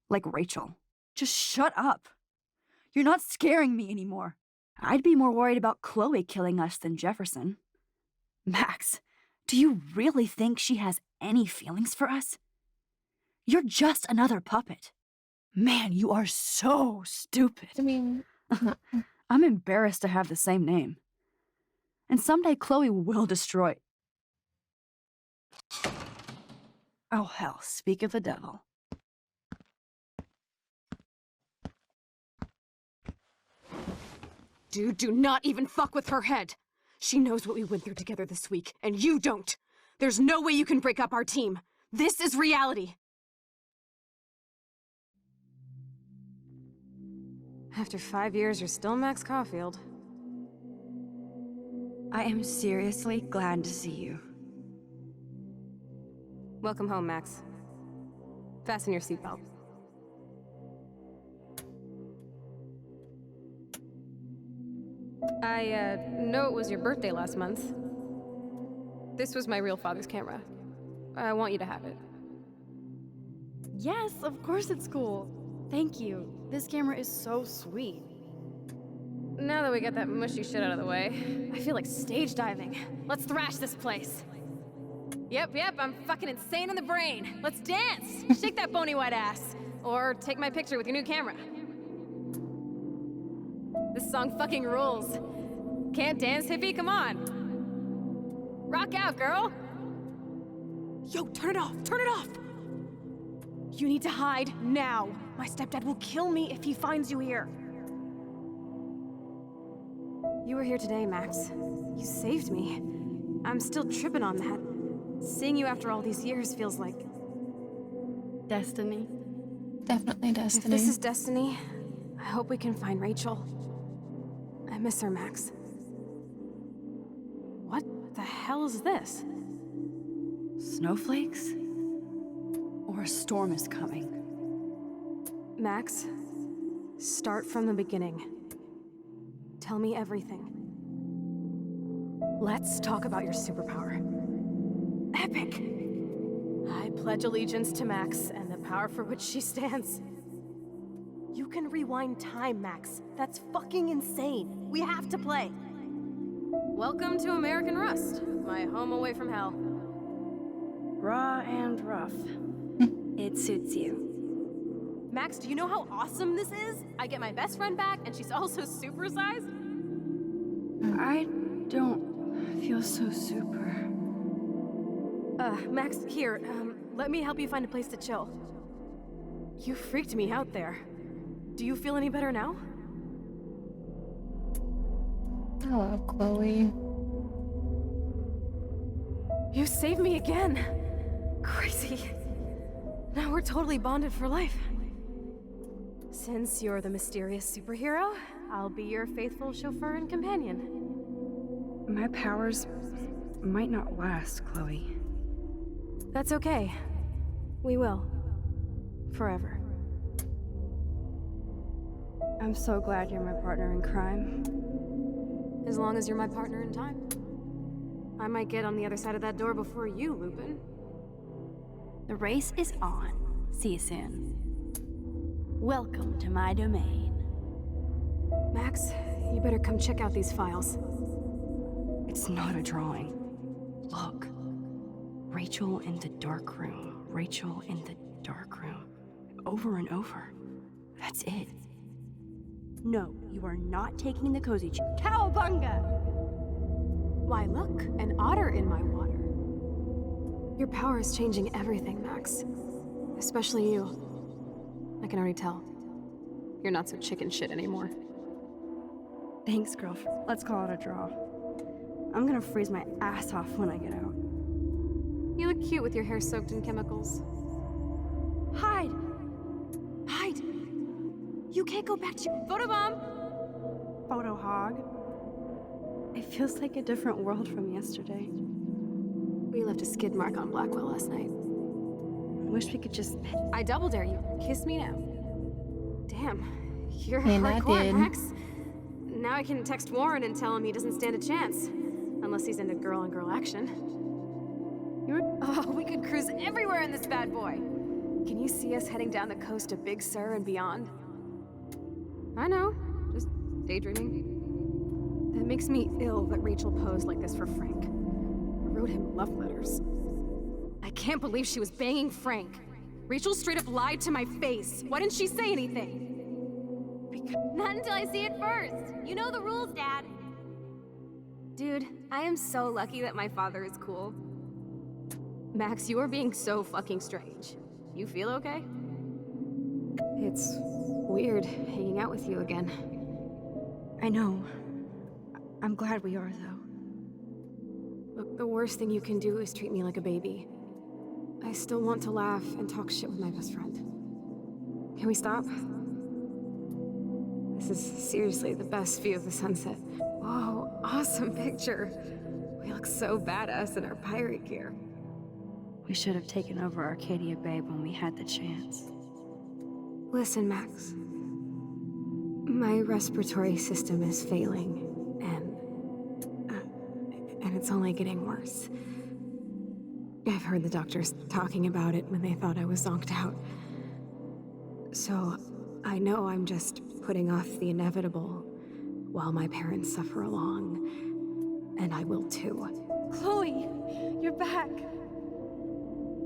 Speaker 3: Like Rachel. Just shut up. You're not scaring me anymore. I'd be more worried about Chloe killing us than Jefferson. Max, do you really think she has any feelings for us? You're just another puppet. Man, you are so stupid.
Speaker 1: I mean,
Speaker 3: I'm embarrassed to have the same name. And someday Chloe will destroy... Oh hell, speak of the devil.
Speaker 14: Dude, do not even fuck with her head. She knows what we went through together this week, and you don't. There's no way you can break up our team. This is reality. After 5 years, you're still Max Caulfield.
Speaker 3: I am seriously glad to see you.
Speaker 14: Welcome home, Max. Fasten your seatbelt. I know it was your birthday last month. This was my real father's camera. I want you to have it.
Speaker 3: Yes, of course it's cool. Thank you. This camera is so sweet.
Speaker 2: Now that we got that mushy shit out of the way, I feel like stage diving. Let's thrash this place. Yep, I'm fucking insane in the brain. Let's dance! Shake that bony white ass. Or take my picture with your new camera. This song fucking rules. Can't dance, hippie? Come on. Rock out, girl!
Speaker 14: Yo, turn it off! Turn it off! You need to hide now. My stepdad will kill me if he finds you here. You were here today, Max. You saved me. I'm still tripping on that. Seeing you after all these years feels like...
Speaker 3: Destiny.
Speaker 1: Definitely destiny.
Speaker 14: If this is destiny, I hope we can find Rachel. I miss her, Max. What the hell is this?
Speaker 3: Snowflakes? Or a storm is coming?
Speaker 14: Max, start from the beginning. Tell me everything. Let's talk about your superpower. Epic! I pledge allegiance to Max and the power for which she stands. You can rewind time, Max. That's fucking insane. We have to play. Welcome to American Rust, my home away from hell.
Speaker 3: Raw and rough. It suits you.
Speaker 14: Max, do you know how awesome this is? I get my best friend back, and she's also supersized.
Speaker 3: I don't feel so super.
Speaker 14: Max, here, let me help you find a place to chill. You freaked me out there. Do you feel any better now?
Speaker 1: Hello, Chloe.
Speaker 14: You saved me again. Crazy. Now we're totally bonded for life. Since you're the mysterious superhero, I'll be your faithful chauffeur and companion.
Speaker 3: My powers might not last, Chloe.
Speaker 14: That's okay. We will. Forever.
Speaker 3: I'm so glad you're my partner in crime.
Speaker 14: As long as you're my partner in time. I might get on the other side of that door before you, Lupin.
Speaker 17: The race is on. See you soon. Welcome to my domain.
Speaker 14: Max, you better come check out these files.
Speaker 3: It's not a drawing. Look. Rachel in the dark room. Rachel in the dark room. Over and over. That's it.
Speaker 17: No, you are not taking the cozy Cowabunga!
Speaker 14: Why, look, an otter in my water. Your power is changing everything, Max. Especially you. I can already tell. You're not so chicken shit anymore.
Speaker 3: Thanks, girlfriend. Let's call it a draw. I'm gonna freeze my ass off when I get out.
Speaker 14: You look cute with your hair soaked in chemicals.
Speaker 3: Hide! Hide! You can't go back to your
Speaker 14: photobomb!
Speaker 3: Photo hog. It feels like a different world from yesterday.
Speaker 14: We left a skid mark on Blackwell last night.
Speaker 3: I wish we could just...
Speaker 14: I double dare you. Kiss me now. Damn, you're
Speaker 1: And I
Speaker 14: hardcore,
Speaker 1: did.
Speaker 14: Max. Now I can text Warren and tell him he doesn't stand a chance. Unless he's into girl-on-girl action. Oh, we could cruise everywhere in this bad boy. Can you see us heading down the coast of Big Sur and beyond? I know, just daydreaming. That makes me ill that Rachel posed like this for Frank. I wrote him love letters. I can't believe she was banging Frank. Rachel straight up lied to my face. Why didn't she say anything?
Speaker 6: Not until I see it first. You know the rules, Dad.
Speaker 14: Dude, I am so lucky that my father is cool. Max, you are being so fucking strange. You feel okay? It's weird hanging out with you again.
Speaker 3: I know. I'm glad we are, though.
Speaker 14: Look, the worst thing you can do is treat me like a baby. I still want to laugh and talk shit with my best friend. Can we stop? This is seriously the best view of the sunset. Whoa, awesome picture. We look so badass in our pirate gear.
Speaker 3: We should have taken over Arcadia Bay when we had the chance.
Speaker 14: Listen, Max. My respiratory system is failing, and it's only getting worse. I've heard the doctors talking about it when they thought I was zonked out. So, I know I'm just putting off the inevitable while my parents suffer along, and I will too.
Speaker 3: Chloe, you're back.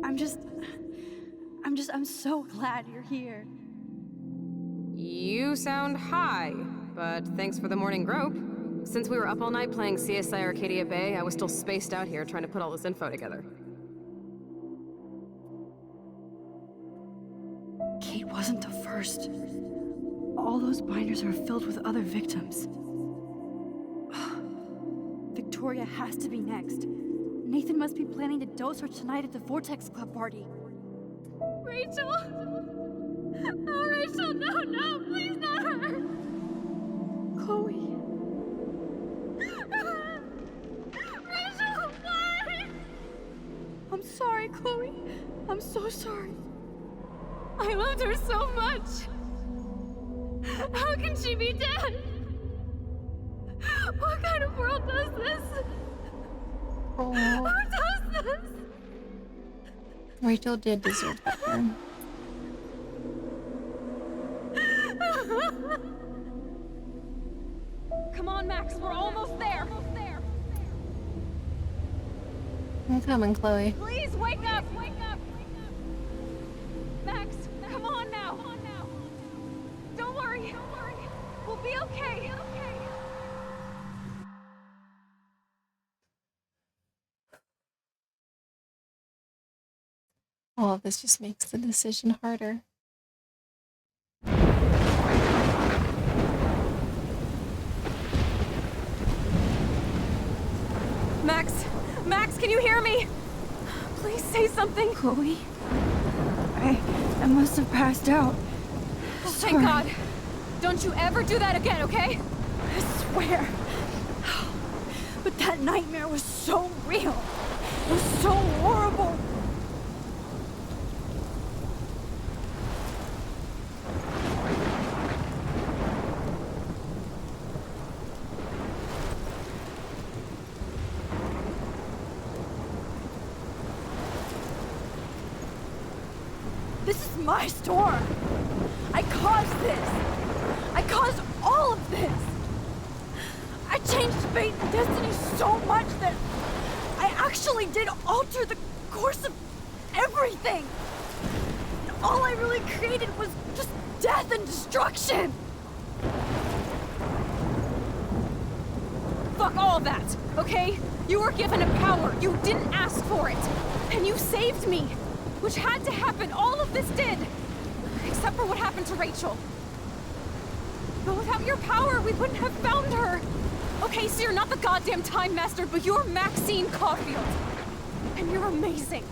Speaker 3: I'm so glad you're here.
Speaker 14: You sound high, but thanks for the morning grope. Since we were up all night playing CSI Arcadia Bay, I was still spaced out here trying to put all this info together.
Speaker 3: Kate wasn't the first. All those binders are filled with other victims. Victoria has to be next. Nathan must be planning to dose her tonight at the Vortex Club party.
Speaker 2: Rachel! Oh, Rachel, no, please not her!
Speaker 3: Chloe.
Speaker 2: Rachel, why?
Speaker 3: I'm sorry, Chloe. I'm so sorry.
Speaker 2: I loved her so much. How can she be dead? What kind of world does this?
Speaker 1: Oh.
Speaker 2: Who does this?
Speaker 1: Rachel did deserve better.
Speaker 14: Come on, Max, we're almost there.
Speaker 1: I'm coming, Chloe.
Speaker 2: Please wake up! Wake up! Max, come on now! Don't worry. We'll be okay.
Speaker 1: All of this just makes the decision harder.
Speaker 2: Max, can you hear me? Please say something.
Speaker 3: Chloe, I must have passed out.
Speaker 2: Oh, thank God. Don't you ever do that again, okay?
Speaker 3: I swear. But that nightmare was so real. It was so horrible. This is my storm. I caused this. I caused all of this. I changed fate and destiny so much that I actually did alter the course of everything. And all I really created was just death and destruction.
Speaker 2: Fuck all that, okay? You were given a power. You didn't ask for it. And you saved me. Which had to happen. All of this did. Except for what happened to Rachel. But without your power, we wouldn't have found her. Okay, so you're not the goddamn Time Master, but you're Maxine Caulfield. And you're amazing.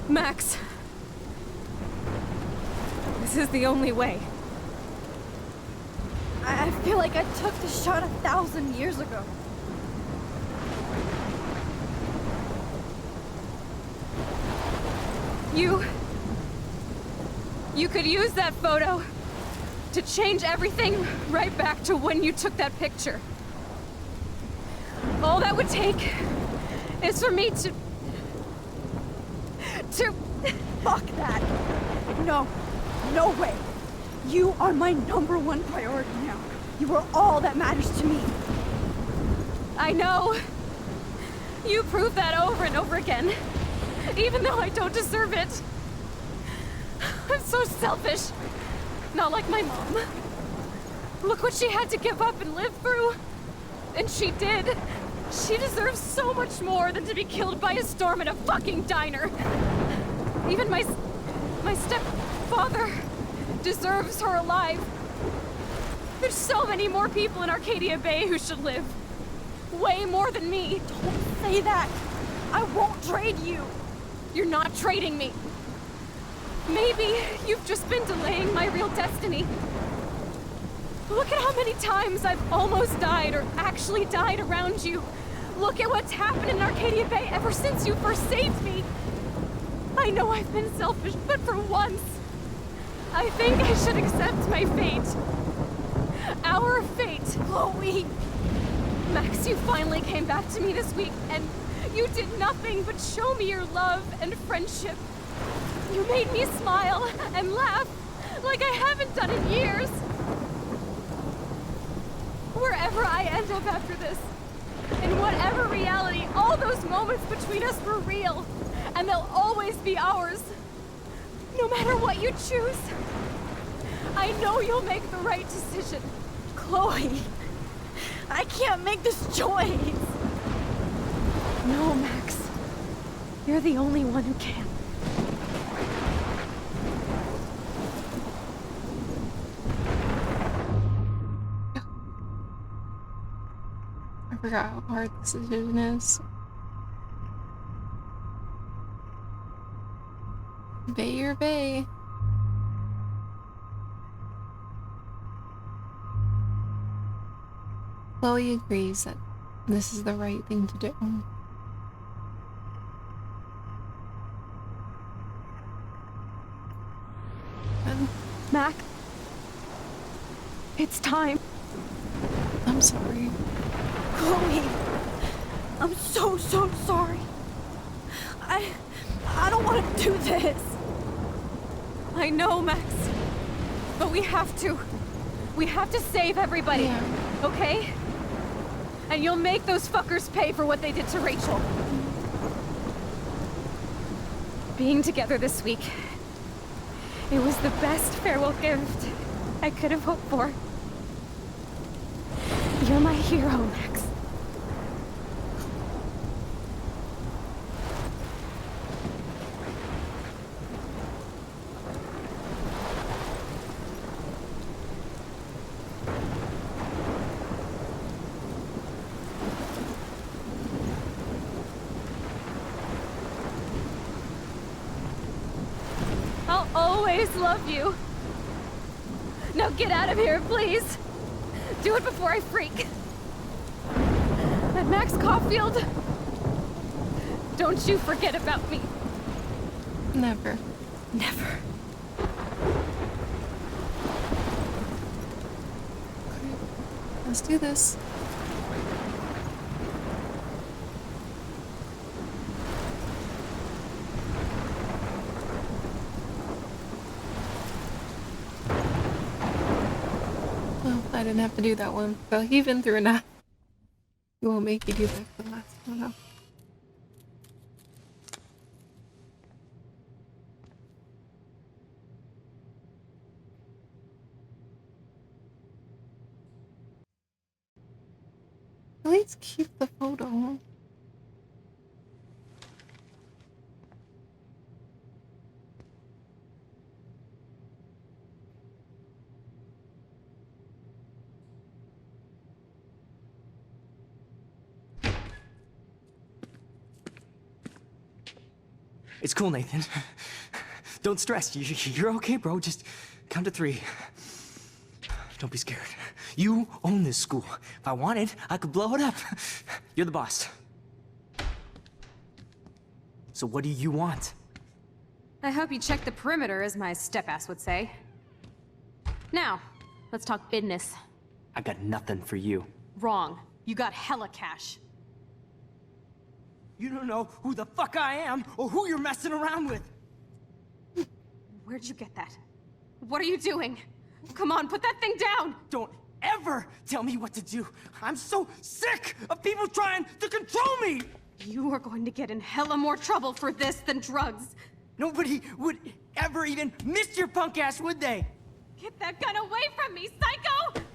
Speaker 2: Max. This is the only way.
Speaker 3: I feel like I took the shot 1,000 years ago.
Speaker 2: You could use that photo to change everything right back to when you took that picture. All that would take is for me to...
Speaker 3: Fuck that. No way. You are my #1 priority now. You are all that matters to me.
Speaker 2: I know. You prove that over and over again. Even though I don't deserve it. I'm so selfish. Not like my mom. Look what she had to give up and live through. And she did. She deserves so much more than to be killed by a storm in a fucking diner. Even my stepfather deserves her alive. There's so many more people in Arcadia Bay who should live. Way more than me.
Speaker 3: Don't say that. I won't trade you.
Speaker 2: You're not trading me. Maybe you've just been delaying my real destiny. Look at how many times I've almost died or actually died around you. Look at what's happened in Arcadia Bay ever since you first saved me. I know I've been selfish, but for once, I think I should accept my fate. Our fate.
Speaker 3: Chloe!
Speaker 2: Max, you finally came back to me this week, and you did nothing but show me your love and friendship. You made me smile and laugh like I haven't done in years. Wherever I end up after this, in whatever reality, all those moments between us were real, and they'll always be ours. No matter what you choose, I know you'll make the right decision.
Speaker 3: Chloe, I can't make this choice.
Speaker 2: No, Max. You're the only one who can.
Speaker 1: I forgot how hard this decision is. Bay or bay? Chloe agrees that this is the right thing to do.
Speaker 2: Mac, it's time.
Speaker 1: I'm sorry.
Speaker 3: Chloe, I'm so sorry. I don't want to do this.
Speaker 2: I know, Max. But we have to. We have to save everybody.
Speaker 1: Yeah.
Speaker 2: Okay? And you'll make those fuckers pay for what they did to Rachel. Being together this week, it was the best farewell gift I could have hoped for. You're my hero, Max. I'll always love you. Now get out of here, please. Do it before I freak. And Max Caulfield, don't you forget about me.
Speaker 1: Never.
Speaker 2: Never.
Speaker 1: Let's do this. Well, I didn't have to do that one. Well, you've been through enough. We won't make you do that for the last one. No. At least keep the photo.
Speaker 12: It's cool, Nathan. Don't stress. You're okay, bro. Just count to 3. Don't be scared. You own this school. If I wanted, I could blow it up. You're the boss. So what do you want?
Speaker 14: I hope you check the perimeter, as my step-ass would say. Now, let's talk business.
Speaker 12: I got nothing for you.
Speaker 14: Wrong. You got hella cash.
Speaker 12: You don't know who the fuck I am or who you're messing around with.
Speaker 14: Where'd you get that? What are you doing? Come on, put that thing down!
Speaker 12: Don't ever tell me what to do. I'm so sick of people trying to control me!
Speaker 14: You are going to get in hella more trouble for this than drugs.
Speaker 12: Nobody would ever even miss your punk ass, would they?
Speaker 2: Get that gun away from me, psycho!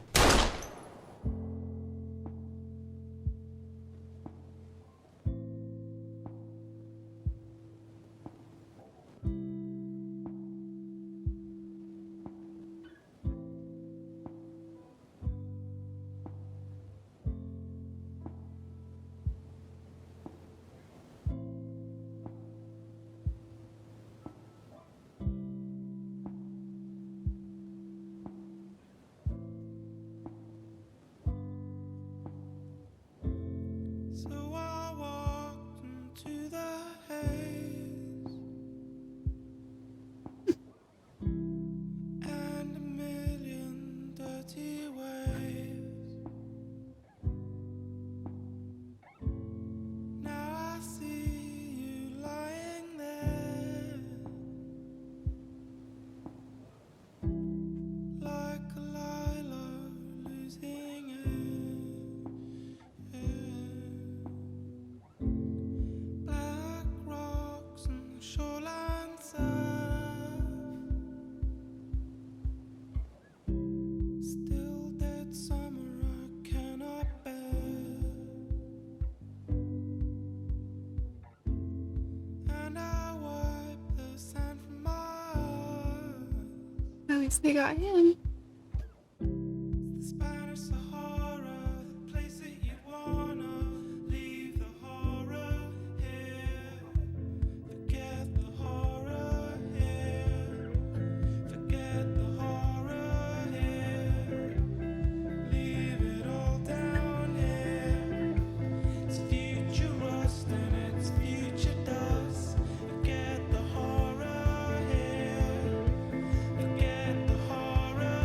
Speaker 1: At least they got him.
Speaker 18: Forget the horror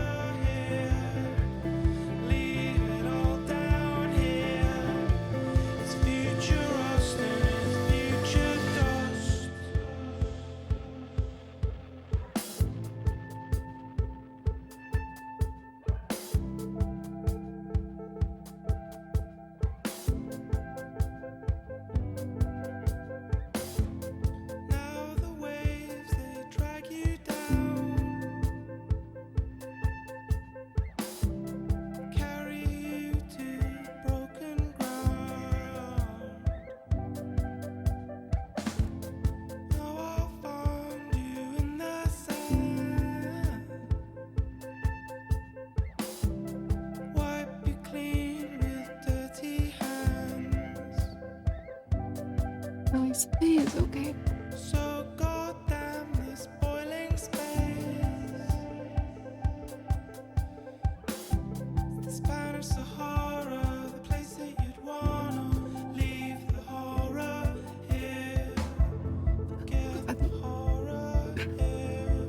Speaker 1: noise, please, okay?
Speaker 18: So goddamn this boiling space. The Spanish Sahara, the place that you'd wanna leave the horror here. Forget the horror here.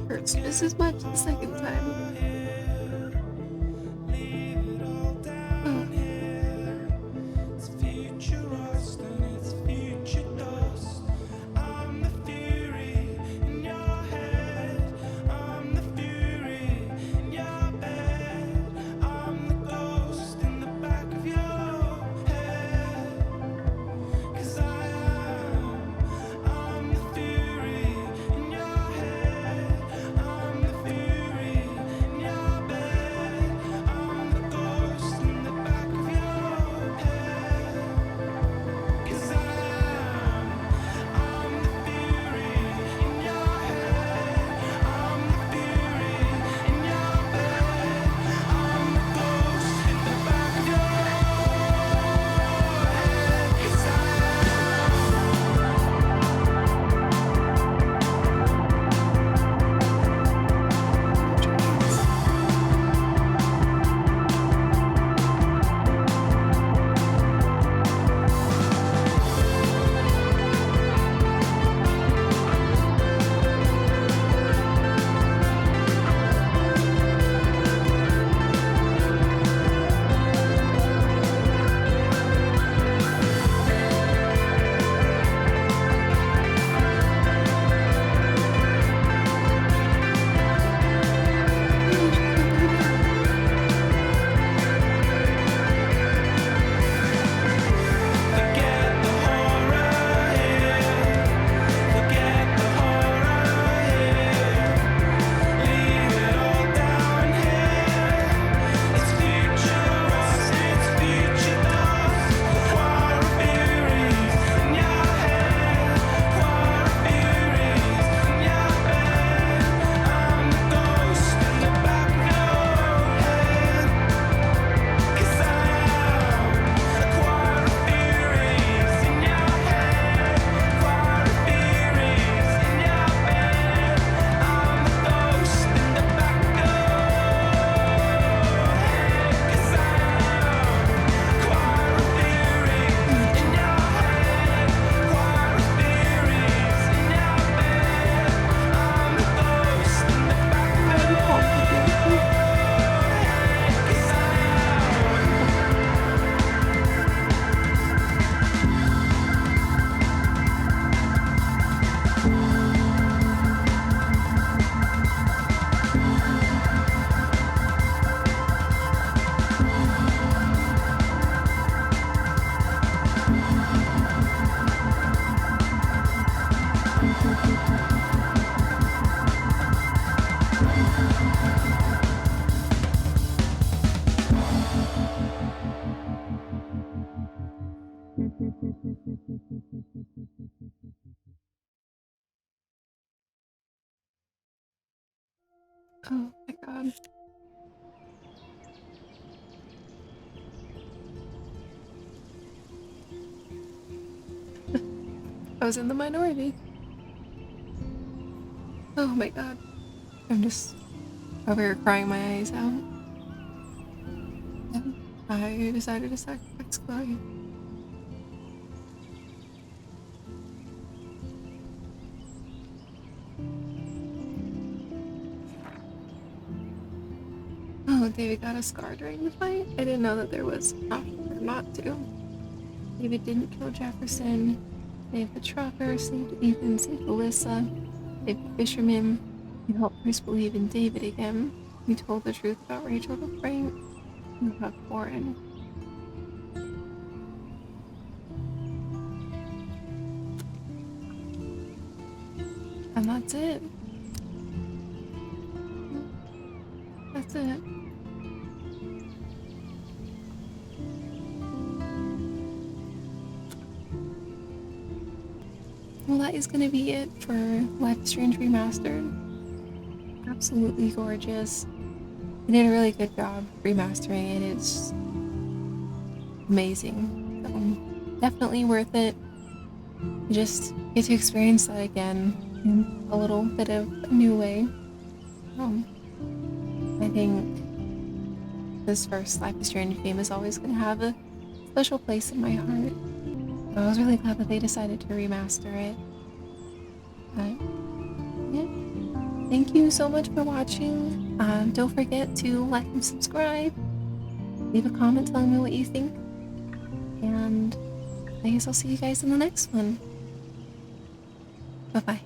Speaker 1: Hurts just as much the second time.
Speaker 18: Leave it all down here. It's future rust and it's future dust. I'm the fury in your head. I'm the fury in your bed. I'm the ghost in the back of your head. 'Cause I'm the fury in your head. I'm the fury in your bed. I'm the ghost in the back of your head. 'Cause I'm the fury in your head. I'm the fury in your bed. I'm the ghost in the back of your head. 'Cause
Speaker 1: Oh my god. I was in the minority. Oh my god. I'm just over here crying my eyes out. And I decided to sacrifice Chloe. Oh, David got a scar during the fight? I didn't know that there was an option for not to. David didn't kill Jefferson. Saved the trucker, saved Ethan, saved Alyssa, saved the fisherman. He helped Bruce believe in David again. He told the truth about Rachel to Frank and about Warren. And that's it. That's it. Well, that is going to be it for Life is Strange Remastered. Absolutely gorgeous. They did a really good job remastering it. It's amazing. So, definitely worth it. you just get to experience that again in a little bit of a new way. I think this first Life is Strange game is always going to have a special place in my heart. I was really glad that they decided to remaster it. But yeah, thank you so much for watching. Don't forget to like and subscribe. Leave a comment telling me what you think. And I guess I'll see you guys in the next one. Bye-bye.